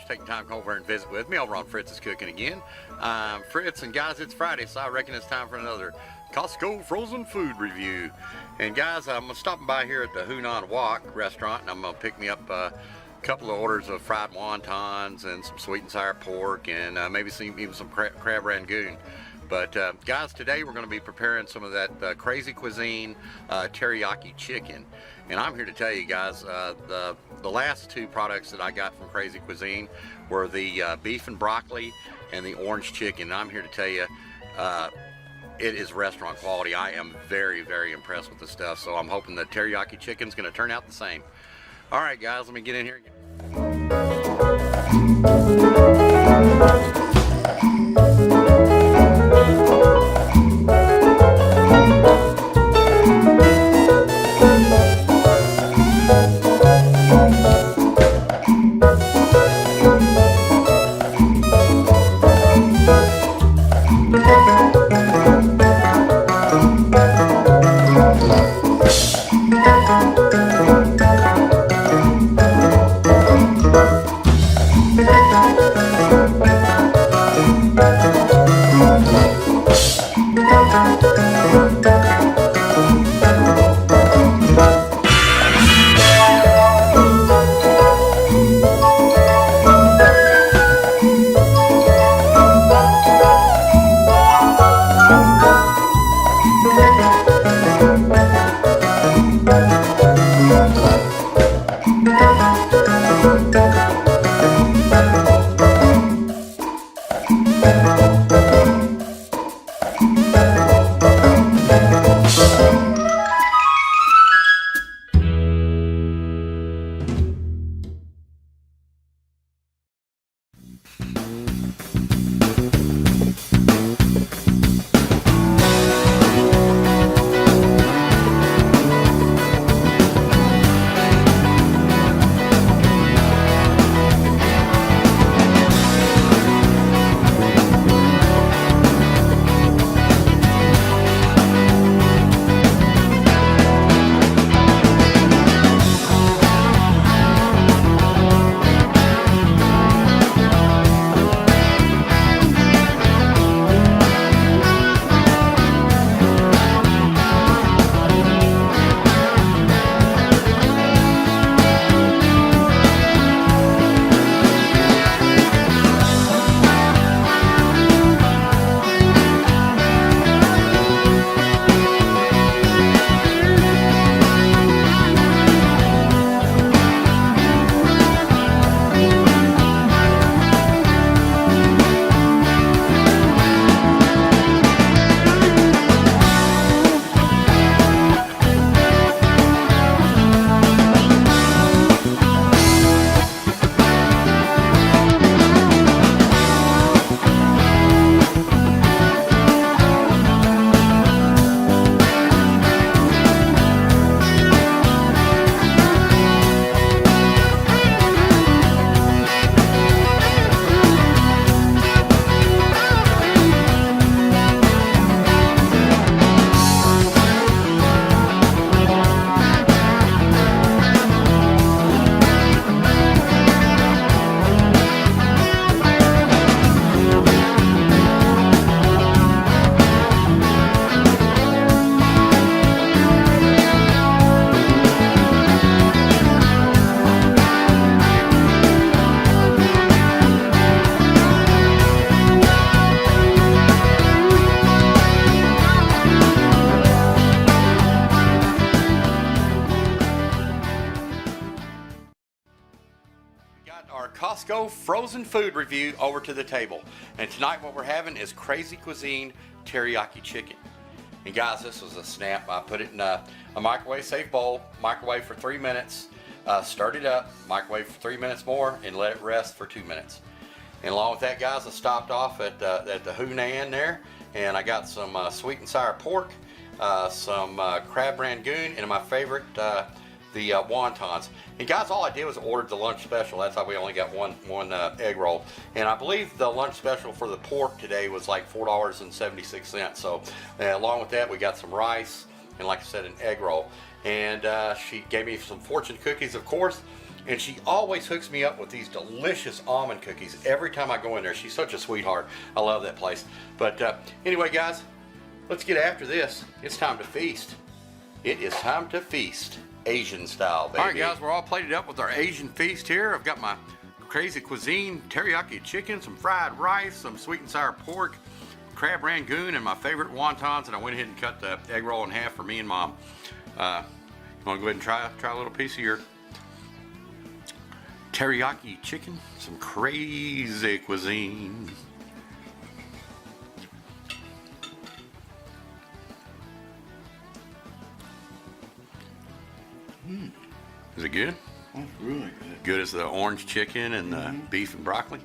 Taking time to come over and visit with me over on Fritz's Cooking again. I'm Fritz, and guys, it's Friday, so I reckon it's time for another Costco frozen food review. And guys, I'm stopping by here at the Hmmmm Wok restaurant, and I'm gonna pick me up a couple of orders of fried wontons and some sweet and sour pork, and maybe even some crab rangoon. But guys, today we're going to be preparing some of that Crazy Cuisine teriyaki chicken. And I'm here to tell you guys, the last two products that I got from Crazy Cuisine were the beef and broccoli and the orange chicken. And I'm here to tell you, it is restaurant quality. I am very, very impressed with the stuff. So I'm hoping the teriyaki chicken's going to turn out the same. All right, guys, let me get in here again. Our Costco frozen food review over to the table, and tonight what we're having is Crazy Cuisine teriyaki chicken. And guys, this was a snap. I put it in a microwave safe bowl, microwave for 3 minutes, stirred it up, microwave for 3 minutes more, and let it rest for 2 minutes. And along with that, guys, I stopped off at the Hunan there, and I got some sweet and sour pork, some crab rangoon, and my favorite, the wontons. And guys, all I did was order the lunch special. That's how we only got one egg roll. And I believe the lunch special for the pork today was like $4.76. So along with that, we got some rice and, like I said, an egg roll. And she gave me some fortune cookies, of course. And she always hooks me up with these delicious almond cookies every time I go in there. She's such a sweetheart. I love that place. But anyway, guys, let's get after this. It's time to feast. It is time to feast. Asian style, baby. All right, guys, we're all plated up with our Asian feast here. I've got my Crazy Cuisine teriyaki chicken, some fried rice, some sweet and sour pork, crab rangoon, and my favorite wontons. And I went ahead and cut the egg roll in half for me and Mom. You want to go ahead and try a little piece of your teriyaki chicken? Some Crazy Cuisine. Is it good? That's really good. Good as the orange chicken and the beef and broccoli?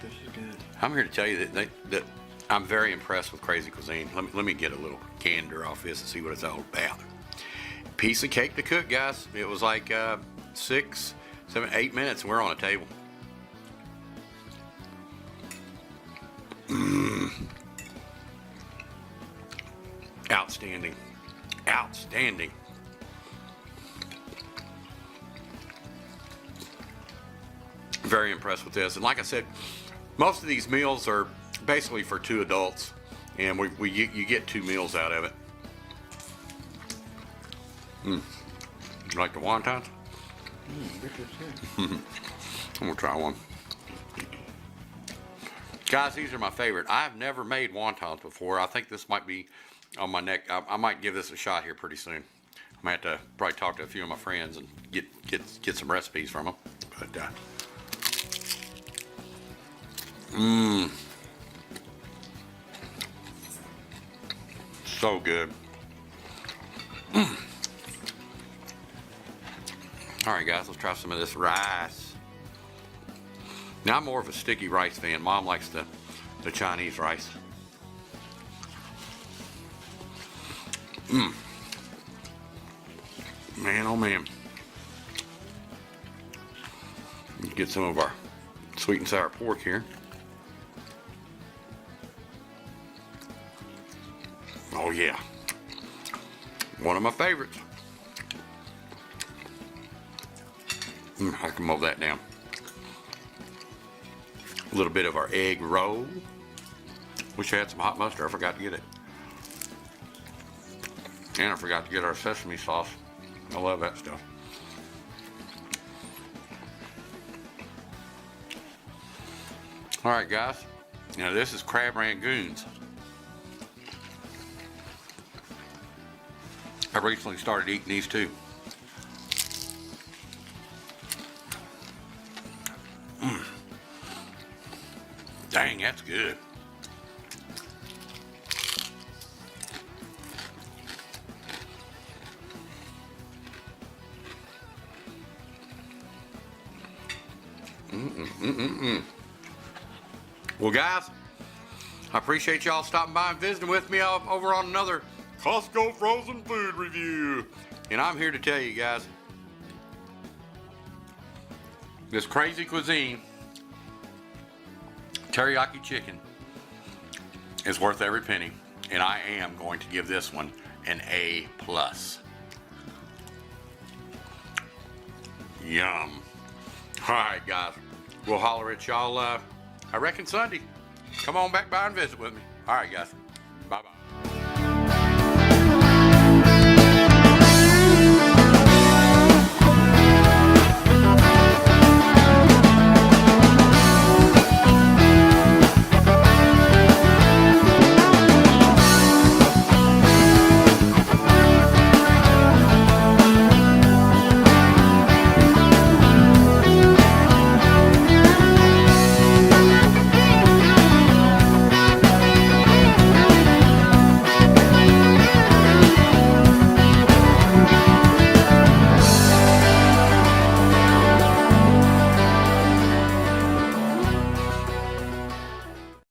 This is good. I'm here to tell you that I'm very impressed with Crazy Cuisine. Let me get a little gander off this and see what it's all about. Piece of cake to cook, guys. It was like 6, 7, 8 minutes and we're on a table. Outstanding. Outstanding. Very impressed with this. And like I said, most of these meals are basically for 2 adults, and you get 2 meals out of it. You like the wontons? I'm gonna try one. Guys, these are my favorite. I've never made wontons before. I think this might be on my neck. I might give this a shot here pretty soon. I might have to probably talk to a few of my friends and get some recipes from them. But so good. All right, guys, let's try some of this rice. Now, I'm more of a sticky rice fan. Mom likes the Chinese rice. Man, oh man. Get some of our sweet and sour pork here. Oh yeah, one of my favorites. I can mold that down. A little bit of our egg roll. Wish I had some hot mustard. I forgot to get it. And I forgot to get our sesame sauce. I love that stuff. All right, guys. Now this is crab rangoons. I recently started eating these too. Dang, that's good. Well, guys, I appreciate y'all stopping by and visiting with me over on another Costco frozen food review. And I'm here to tell you guys, this Crazy Cuisine teriyaki chicken is worth every penny. And I am going to give this one an A+. Yum. All right, guys. We'll holler at y'all, I reckon Sunday. Come on back by and visit with me. All right, guys. Bye-bye.